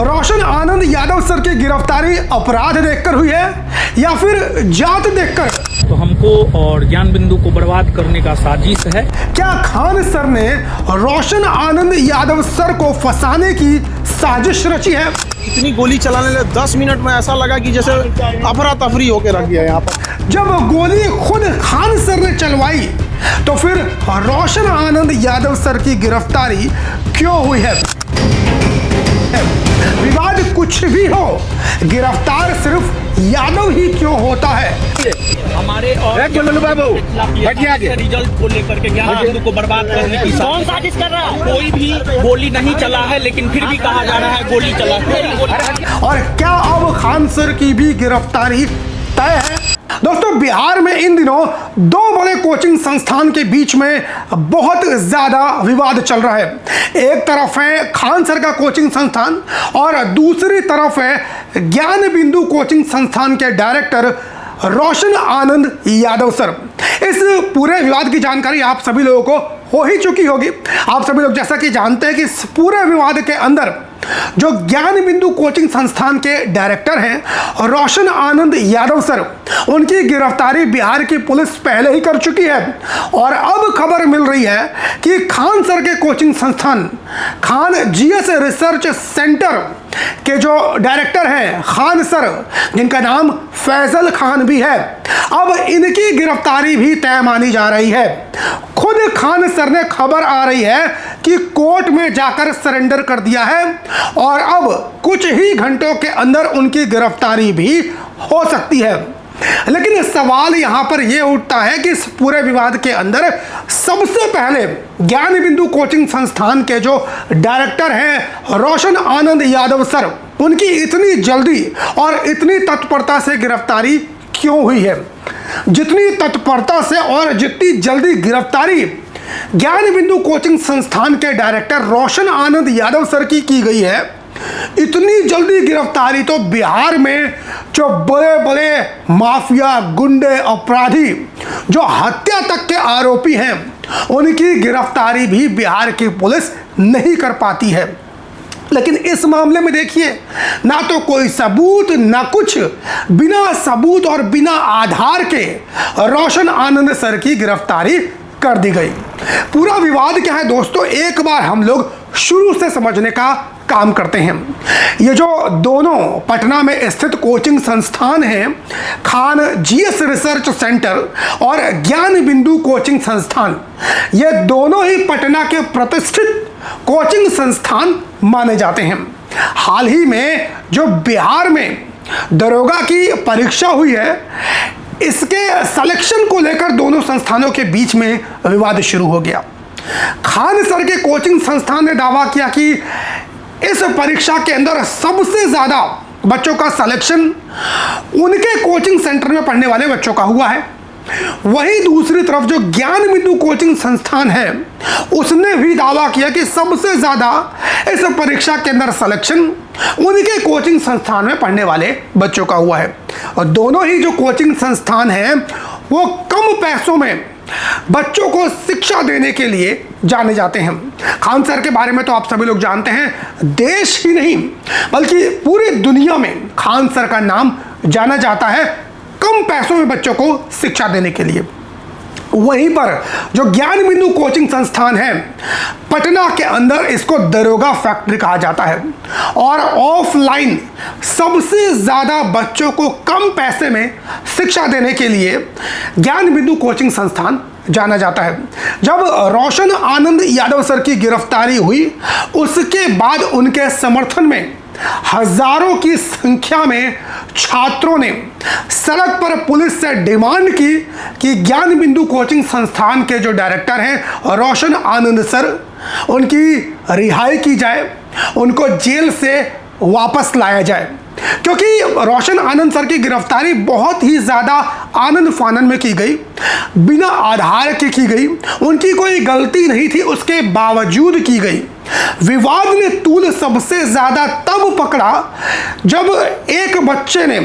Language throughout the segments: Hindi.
रोशन आनंद यादव सर की गिरफ्तारी अपराध देखकर हुई है या फिर जात देखकर? तो हमको और ज्ञान बिंदु को बर्बाद करने का साजिश है। क्या खान सर ने रोशन आनंद यादव सर को फंसाने की साजिश रची है? इतनी गोली चलाने लगे 10 मिनट में ऐसा लगा कि जैसे अफरा तफरी होके रख दिया यहाँ पर। जब गोली खुद खान सर ने चलवाई तो फिर रोशन आनंद यादव सर की गिरफ्तारी क्यों हुई है? विवाद कुछ भी हो, गिरफ्तार सिर्फ यादव ही क्यों होता है? हमारे और रिजल्ट को लेकर के ज्ञान बिंदु को बर्बाद करने की कौन साजिश कर रहा है? कोई भी गोली नहीं चला है, लेकिन फिर भी कहा जा रहा है गोली चला है। और क्या अब खान सर की भी गिरफ्तारी तय है? दोस्तों, बिहार में इन दिनों दो बड़े कोचिंग संस्थान के बीच में बहुत ज्यादा विवाद चल रहा है। एक तरफ है खान सर का कोचिंग संस्थान और दूसरी तरफ है ज्ञान बिंदु कोचिंग संस्थान के डायरेक्टर रोशन आनंद यादव सर। इस पूरे विवाद की जानकारी आप सभी लोगों को हो ही चुकी होगी। आप सभी लोग जैसा कि जानते हैं कि इस पूरे विवाद के अंदर जो ज्ञान बिंदु कोचिंग संस्थान के डायरेक्टर हैं रोशन आनंद यादव सर, उनकी गिरफ्तारी बिहार की पुलिस पहले ही कर चुकी है। और अब खबर मिल रही है कि खान सर के कोचिंग संस्थान खान जीएस रिसर्च सेंटर के जो डायरेक्टर हैं खान सर, जिनका नाम फैजल खान भी है, अब इनकी गिरफ्तारी भी तय मानी जा रही है। खुद खान सर ने खबर आ रही है कि कोर्ट में जाकर सरेंडर कर दिया है और अब कुछ ही घंटों के अंदर उनकी गिरफ्तारी भी हो सकती है। लेकिन सवाल यहां पर यह उठता है कि इस पूरे विवाद के अंदर सबसे पहले ज्ञान बिंदु कोचिंग संस्थान के जो डायरेक्टर हैं रोशन आनंद यादव सर, उनकी इतनी जल्दी और इतनी तत्परता से गिरफ्तारी क्यों हुई है? जितनी तत्परता से और जितनी जल्दी गिरफ्तारी ज्ञान बिंदु कोचिंग संस्थान के डायरेक्टर रोशन आनंद यादव सर की गई है, इतनी जल्दी गिरफ्तारी तो बिहार में जो बड़े बड़े माफिया, गुंडे, अपराधी, जो हत्या तक के आरोपी हैं, उनकी गिरफ्तारी भी बिहार की पुलिस नहीं कर पाती है। लेकिन इस मामले में देखिए, ना तो कोई सबूत ना कुछ, बिना सबूत और बिना आधार के रोशन आनंद सर की गिरफ्तारी कर दी गई। पूरा विवाद क्या है दोस्तों, एक बार हम लोग शुरू से समझने का काम करते हैं। ये जो दोनों पटना में स्थित कोचिंग संस्थान हैं, खान जीएस रिसर्च सेंटर और ज्ञान बिंदु कोचिंग संस्थान, ये दोनों ही पटना के प्रतिष्ठित कोचिंग संस्थान माने जाते हैं। हाल ही में जो बिहार में दरोगा की परीक्षा हुई है, इसके सिलेक्शन को लेकर दोनों संस्थानों के बीच में विवाद शुरू हो गया। खान सर के कोचिंग संस्थान ने दावा किया कि इस परीक्षा के अंदर सबसे ज्यादा बच्चों का सिलेक्शन उनके कोचिंग सेंटर में पढ़ने वाले बच्चों का हुआ है। वहीं दूसरी तरफ जो ज्ञान बिंदु कोचिंग संस्थान है, उसने भी दावा किया कि सबसे ज्यादा इस परीक्षा के अंदर सिलेक्शन उनके कोचिंग संस्थान में पढ़ने वाले बच्चों का हुआ है। और दोनों ही जो कोचिंग संस्थान हैं, वो कम पैसों में बच्चों को शिक्षा देने के लिए जाने जाते हैं। खान सर के बारे में तो आप सभी लोग जानते हैं, देश ही नहीं बल्कि पूरी दुनिया में खान सर का नाम जाना जाता है कम पैसों में बच्चों को शिक्षा देने के लिए। वहीं पर जो ज्ञान बिंदु कोचिंग संस्थान है पटना के अंदर, इसको दरोगा फैक्ट्री कहा जाता है और ऑफलाइन सबसे ज़्यादा बच्चों को कम पैसे में शिक्षा देने के लिए ज्ञान बिंदु कोचिंग संस्थान जाना जाता है। जब रोशन आनंद यादव सर की गिरफ्तारी हुई, उसके बाद उनके समर्थन में हजारों की संख्या में छात्रों ने सड़क पर पुलिस से डिमांड की कि ज्ञान बिंदु कोचिंग संस्थान के जो डायरेक्टर हैं रोशन आनंद सर, उनकी रिहाई की जाए, उनको जेल से वापस लाया जाए। क्योंकि रोशन आनंद सर की गिरफ्तारी बहुत ही ज़्यादा आनंद फानन में की गई, बिना आधार के की गई, उनकी कोई गलती नहीं थी, उसके बावजूद की गई। विवाद ने तूल सबसे ज़्यादा तब पकड़ा जब एक बच्चे ने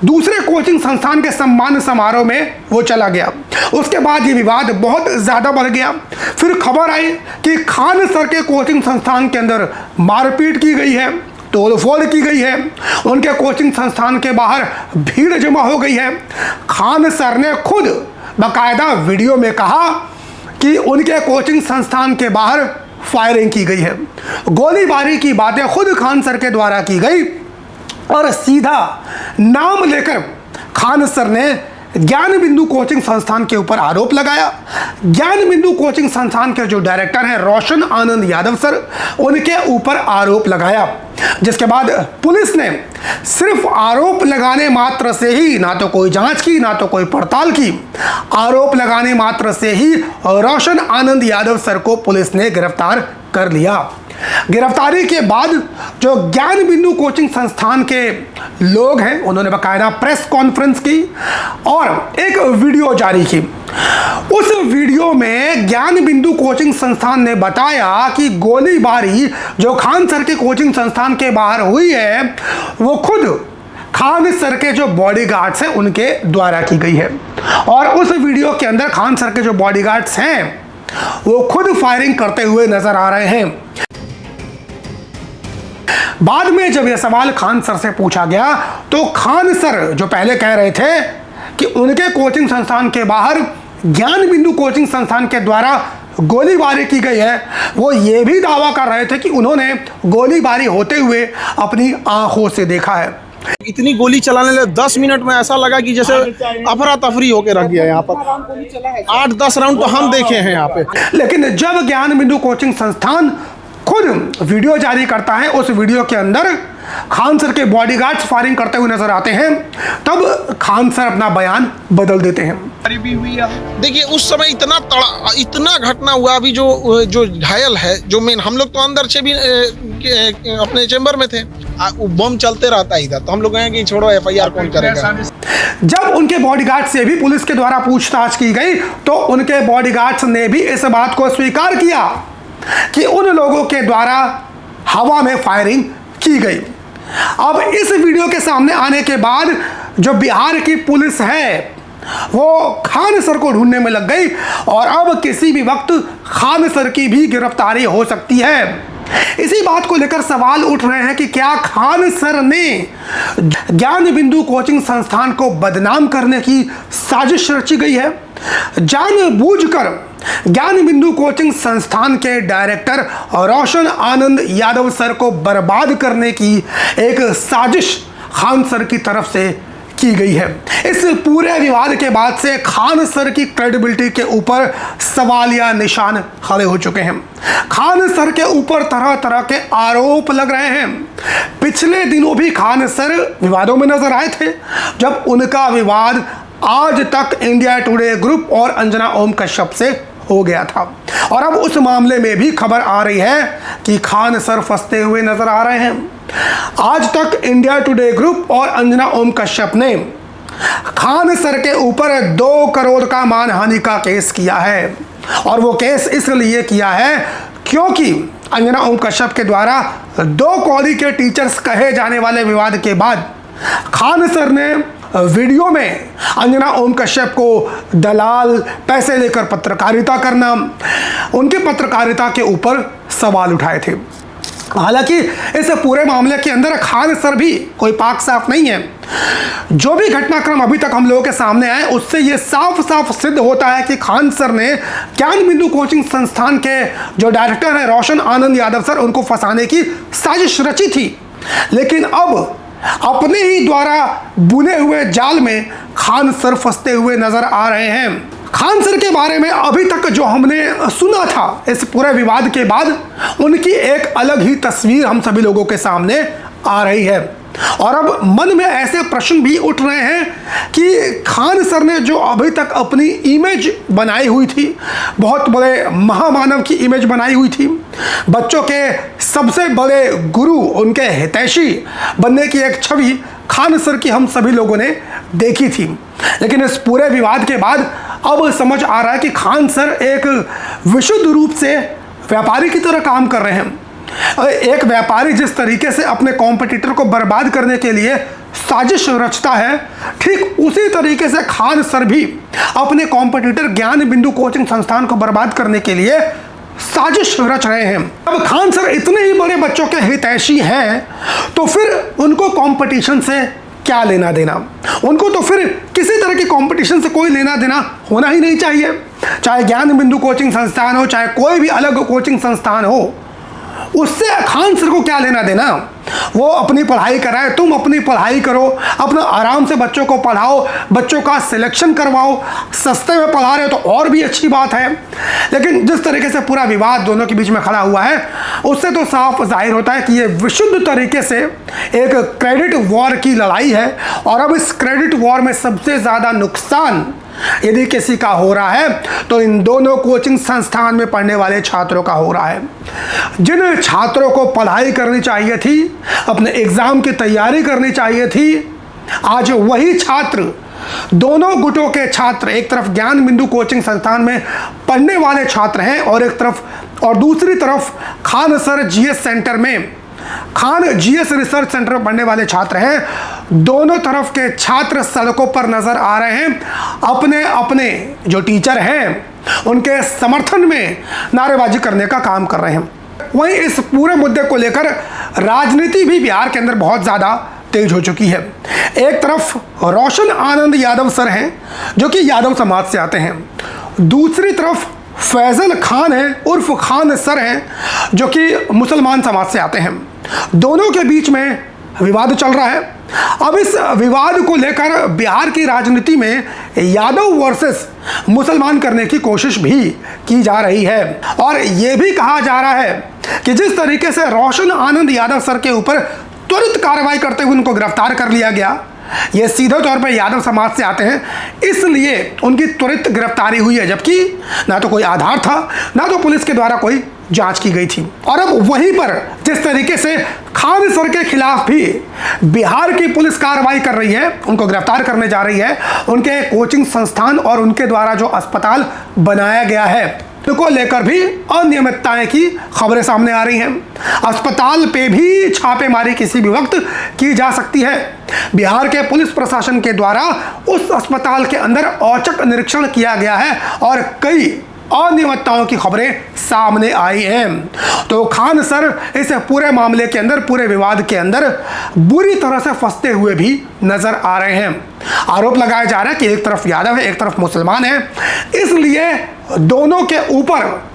दूसरे कोचिंग संस्थान के सम्मान समारोह में वो चला गया। उसके बाद ये विवाद बहुत ज़्यादा बढ़ गया। फिर खबर आई कि खान सर के कोचिंग संस्थान के अंदर मारपीट की गई है, तोड़फोड़ की गई है, उनके कोचिंग संस्थान के बाहर भीड़ जमा हो गई है। खान सर ने खुद बाकायदा वीडियो में कहा कि उनके कोचिंग संस्थान के बाहर फायरिंग की गई है। गोलीबारी की बातें खुद खान सर के द्वारा की गई और सीधा नाम लेकर खान सर ने ज्ञान बिंदु कोचिंग संस्थान के ऊपर आरोप लगाया। ज्ञान बिंदु कोचिंग संस्थान के जो डायरेक्टर हैं रोशन आनंद यादव सर, उनके ऊपर आरोप लगाया, जिसके बाद पुलिस ने सिर्फ आरोप लगाने मात्र से ही, ना तो कोई जांच की ना तो कोई पड़ताल की, आरोप लगाने मात्र से ही रोशन आनंद यादव सर को पुलिस ने गिरफ्तार कर लिया। गिरफ्तारी के बाद जो ज्ञान बिंदु कोचिंग संस्थान के लोग हैं, उन्होंने बाकायदा प्रेस कॉन्फ्रेंस की और एक वीडियो जारी की। उस वीडियो में ज्ञान बिंदु कोचिंग संस्थान ने बताया कि गोलीबारी जो खान सर के कोचिंग संस्थान के बाहर हुई है, वो खुद खान सर के जो बॉडीगार्ड्स हैं उनके द्वारा की गई है। और उस वीडियो के अंदर खान सर के जो बॉडीगार्ड्स हैं वो खुद फायरिंग करते हुए नजर आ रहे हैं। बाद में जब यह सवाल खान सर से पूछा गया तो खान सर जो पहले कह रहे थे कि उनके कोचिंग संस्थान के बाहर ज्ञान बिंदु कोचिंग संस्थान के द्वारा गोलीबारी की गई है, वो ये भी दावा कर रहे थे कि उन्होंने गोलीबारी होते हुए अपनी आंखों से देखा है। इतनी गोली चलाने लगे 10 मिनट में ऐसा लगा कि जैसे अफरा तफरी होके रख गया। यहाँ पर 8-10 राउंड तो हम देखे हैं यहाँ पे। लेकिन जब ज्ञान बिंदु कोचिंग संस्थान खुद वीडियो जारी करता है, उस वीडियो के अंदर खान सर के बॉडीगार्ड्स फायरिंग करते हुए नजर आते हैं, तब खान सर अपना बयान बदल देते हैं। देखिए उस समय इतना घटना हुआ। अभी जो घायल है, जो मेन, हम लोग तो अंदर से भी अपने चेंबर में थे, बम चलते रहता है इधर, तो हम लोग कहें कि छोड़ो FIR कौन करेगा। जब उनके बॉडीगार्ड से भी पुलिस के द्वारा पूछताछ की गई तो उनके बॉडीगार्ड्स ने भी इस बात को स्वीकार किया कि उन लोगों के द्वारा हवा में फायरिंग की गई। अब इस वीडियो के सामने आने के बाद जो बिहार की पुलिस है वो खान सर को ढूंढने में लग गई और अब किसी भी वक्त खान सर की भी गिरफ्तारी हो सकती है। इसी बात को लेकर सवाल उठ रहे हैं कि क्या खान सर ने ज्ञान बिंदु कोचिंग संस्थान को बदनाम करने की साजिश रची गई है? जानबूझकर ज्ञान बिंदु कोचिंग संस्थान के डायरेक्टर रोशन आनंद यादव सर को बर्बाद करने की एक साजिश खान सर की तरफ से की गई है। इस पूरे विवाद के बाद से खान सर की क्रेडिबिलिटी के ऊपर सवालिया निशान खड़े हो चुके हैं। खान सर के ऊपर तरह तरह के आरोप लग रहे हैं। पिछले दिनों भी खान सर विवादों में नजर आए थे, जब उनका विवाद आज तक इंडिया टुडे ग्रुप और अंजना ओम कश्यप से हो गया था। और अब उस मामले में भी खबर आ रही है कि खान सर फंसते हुए नजर आ रहे हैं। आज तक इंडिया टुडे ग्रुप और अंजना ओम कश्यप ने खान सर के ऊपर 2 करोड़ का मानहानि का केस किया है, और वो केस इसलिए किया है क्योंकि अंजना ओम कश्यप के द्वारा 2 कौड़ी के टीचर्स कहे जाने वाले विवाद के बाद खान सर ने वीडियो में अंजना ओम कश्यप को दलाल, पैसे लेकर पत्रकारिता करना, उनकी पत्रकारिता के ऊपर सवाल उठाए थे। हालांकि इस पूरे मामले के अंदर खान सर भी कोई पाक साफ नहीं है। जो भी घटनाक्रम अभी तक हम लोगों के सामने आए उससे ये साफ साफ सिद्ध होता है कि खान सर ने ज्ञान बिंदु कोचिंग संस्थान के जो डायरेक्टर है रोशन आनंद यादव सर, उनको फंसाने की साजिश रची थी। लेकिन अब अपने ही द्वारा बुने हुए जाल में खान सर फंसते हुए नजर आ रहे हैं। खान सर के बारे में अभी तक जो हमने सुना था, इस पूरे विवाद के बाद उनकी एक अलग ही तस्वीर हम सभी लोगों के सामने आ रही है। और अब मन में ऐसे प्रश्न भी उठ रहे हैं कि खान सर ने जो अभी तक अपनी इमेज बनाई हुई थी, बहुत बड़े महामानव की इमेज बनाई हुई थी, बच्चों के सबसे बड़े गुरु, उनके हितैषी बनने की एक छवि खान सर की हम सभी लोगों ने देखी थी। लेकिन इस पूरे विवाद के बाद अब समझ आ रहा है कि खान सर एक विशुद्ध रूप से व्यापारी की तरह काम कर रहे हैं। एक व्यापारी जिस तरीके से अपने कॉम्पिटिटर को बर्बाद करने के लिए साजिश रचता है, ठीक उसी तरीके से खान सर भी अपने कॉम्पिटिटर ज्ञान बिंदु कोचिंग संस्थान को बर्बाद करने के लिए साजिश रच रहे हैं। अब खान सर इतने ही बड़े बच्चों के हितैषी हैं तो फिर उनको कंपटीशन से क्या लेना देना, उनको तो फिर किसी तरह की कंपटीशन से कोई लेना देना होना ही नहीं चाहिए। चाहे ज्ञान बिंदु कोचिंग संस्थान हो, चाहे कोई भी अलग कोचिंग संस्थान हो, उससे खान सर को क्या लेना देना। वो अपनी पढ़ाई कराए, तुम अपनी पढ़ाई करो, अपना आराम से बच्चों को पढ़ाओ, बच्चों का सिलेक्शन करवाओ, सस्ते में पढ़ा रहे हो तो और भी अच्छी बात है। लेकिन जिस तरीके से पूरा विवाद दोनों के बीच में खड़ा हुआ है, उससे तो साफ जाहिर होता है कि ये विशुद्ध तरीके से एक क्रेडिट वॉर की लड़ाई है। और अब इस क्रेडिट वॉर में सबसे ज़्यादा नुकसान यदि किसी का हो रहा है तो इन दोनों कोचिंग संस्थान में पढ़ने वाले छात्रों का हो रहा है। जिन छात्रों को पढ़ाई करनी चाहिए थी, अपने एग्जाम की तैयारी करनी चाहिए थी, आज वही छात्र, दोनों गुटों के छात्र, एक तरफ ज्ञान बिंदु कोचिंग संस्थान में पढ़ने वाले छात्र हैं और दूसरी तरफ खान सर जीएस सेंटर में, खान जीएस रिसर्च सेंटर में पढ़ने वाले छात्र हैं। दोनों तरफ के छात्र सड़कों पर नजर आ रहे हैं, अपने अपने जो टीचर हैं उनके समर्थन में नारेबाजी करने का काम कर रहे हैं। वहीं इस पूरे मुद्दे को लेकर राजनीति भी बिहार के अंदर बहुत ज़्यादा तेज हो चुकी है। एक तरफ रोशन आनंद यादव सर हैं जो कि यादव समाज से आते हैं, दूसरी तरफ फैजल खान है उर्फ खान सर हैं जो कि मुसलमान समाज से आते हैं। दोनों के बीच में विवाद चल रहा है। अब इस विवाद को लेकर बिहार की राजनीति में यादव वर्सेस मुसलमान करने की कोशिश भी की जा रही है। और यह भी कहा जा रहा है कि जिस तरीके से रोशन आनंद यादव सर के ऊपर त्वरित कार्रवाई करते हुए उनको गिरफ्तार कर लिया गया, ये सीधे तौर पर यादव समाज से आते हैं, इसलिए उनकी त्वरित गिरफ्तारी हुई है, जबकि ना तो कोई आधार था, ना तो पुलिस के द्वारा कोई जांच की गई थी। और अब वहीं पर जिस तरीके से खान सर के खिलाफ भी बिहार की पुलिस कार्रवाई कर रही है, उनको गिरफ्तार करने जा रही है, उनके कोचिंग संस्थान और उनके द्वारा जो अस्पताल बनाया गया है को लेकर भी अनियमितताएं की खबरें सामने आ रही हैं। अस्पताल पे भी छापेमारी किसी भी वक्त की जा सकती है। बिहार के पुलिस प्रशासन के द्वारा उस अस्पताल के अंदर औचक निरीक्षण किया गया है और कई अनियमितताओं की खबरें सामने आई हैं। तो खान सर इस पूरे मामले के अंदर, पूरे विवाद के अंदर बुरी तरह से फंसते हुए भी नजर आ रहे हैं। आरोप लगाया जा रहा है कि एक तरफ यादव है, एक तरफ मुसलमान है, इसलिए दोनों के ऊपर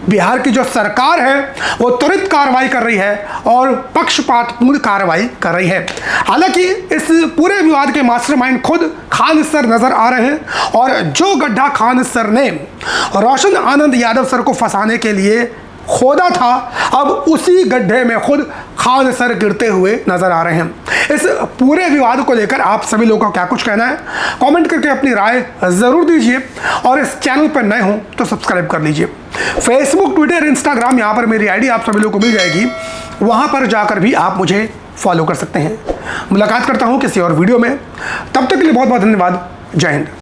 बिहार की जो सरकार है वो त्वरित कार्रवाई कर रही है और पक्षपातपूर्ण कार्रवाई कर रही है। हालांकि इस पूरे विवाद के मास्टरमाइंड खुद खान सर नजर आ रहे हैं और जो गड्ढा खान सर ने रोशन आनंद यादव सर को फंसाने के लिए खोदा था, अब उसी गड्ढे में खुद खान सर गिरते हुए नजर आ रहे हैं। इस पूरे विवाद को लेकर आप सभी लोगों का क्या कुछ कहना है, कमेंट करके अपनी राय जरूर दीजिए और इस चैनल पर नए हो तो सब्सक्राइब कर लीजिए। फेसबुक, ट्विटर, इंस्टाग्राम, यहाँ पर मेरी आईडी आप सभी लोगों को मिल जाएगी, वहाँ पर जाकर भी आप मुझे फॉलो कर सकते हैं। मुलाकात करता हूँ किसी और वीडियो में, तब तक के लिए बहुत बहुत धन्यवाद। जय हिंद।